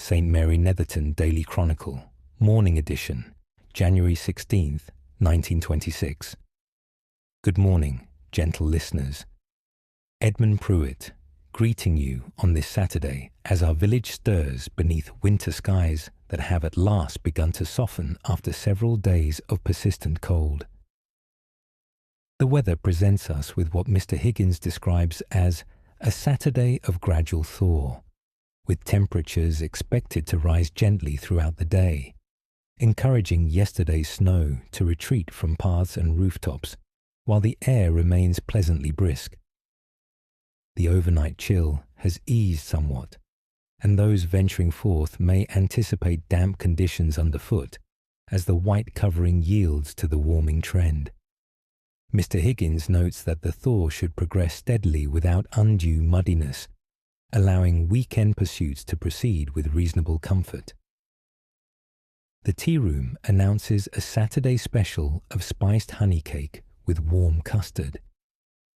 St. Mary Netherton Daily Chronicle, Morning Edition, January 16th, 1926. Good morning, gentle listeners. Edmund Pruitt, greeting you on this Saturday as our village stirs beneath winter skies that have at last begun to soften after several days of persistent cold. The weather presents us with what Mr. Higgins describes as a Saturday of gradual thaw, with temperatures expected to rise gently throughout the day, encouraging yesterday's snow to retreat from paths and rooftops, while the air remains pleasantly brisk. The overnight chill has eased somewhat, and those venturing forth may anticipate damp conditions underfoot as the white covering yields to the warming trend. Mr. Higgins notes that the thaw should progress steadily without undue muddiness, allowing weekend pursuits to proceed with reasonable comfort. The tea room announces a Saturday special of spiced honey cake with warm custard,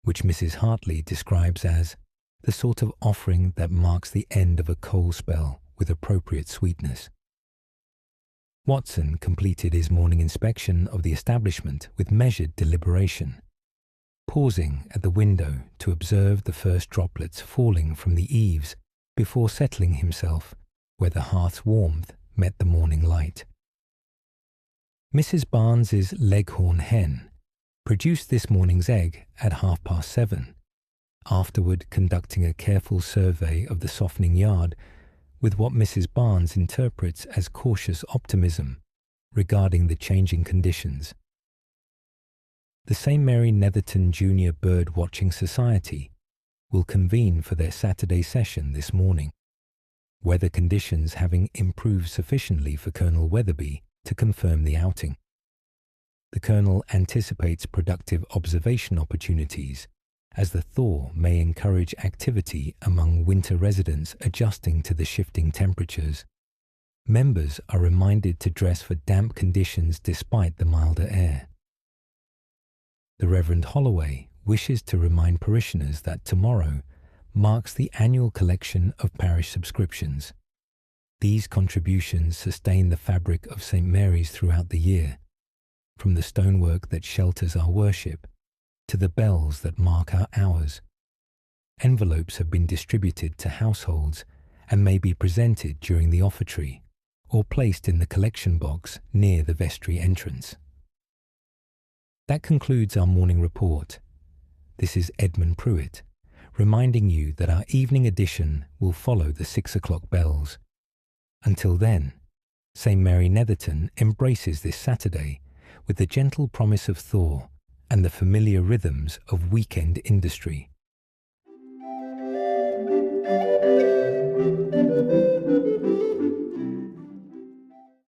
which Mrs. Hartley describes as the sort of offering that marks the end of a cold spell with appropriate sweetness. Watson completed his morning inspection of the establishment with measured deliberation, pausing at the window to observe the first droplets falling from the eaves before settling himself where the hearth's warmth met the morning light. Mrs. Barnes's leghorn hen produced this morning's egg at 7:30, afterward conducting a careful survey of the softening yard with what Mrs. Barnes interprets as cautious optimism regarding the changing conditions. The St. Mary Netherton Junior Bird-Watching Society will convene for their Saturday session this morning, weather conditions having improved sufficiently for Colonel Weatherby to confirm the outing. The Colonel anticipates productive observation opportunities as the thaw may encourage activity among winter residents adjusting to the shifting temperatures. Members are reminded to dress for damp conditions despite the milder air. The Reverend Holloway wishes to remind parishioners that tomorrow marks the annual collection of parish subscriptions. These contributions sustain the fabric of St. Mary's throughout the year, from the stonework that shelters our worship to the bells that mark our hours. Envelopes have been distributed to households and may be presented during the offertory or placed in the collection box near the vestry entrance. That concludes our morning report. This is Edmund Pruitt, reminding you that our evening edition will follow the 6 o'clock bells. Until then, St. Mary Netherton embraces this Saturday with the gentle promise of thaw and the familiar rhythms of weekend industry.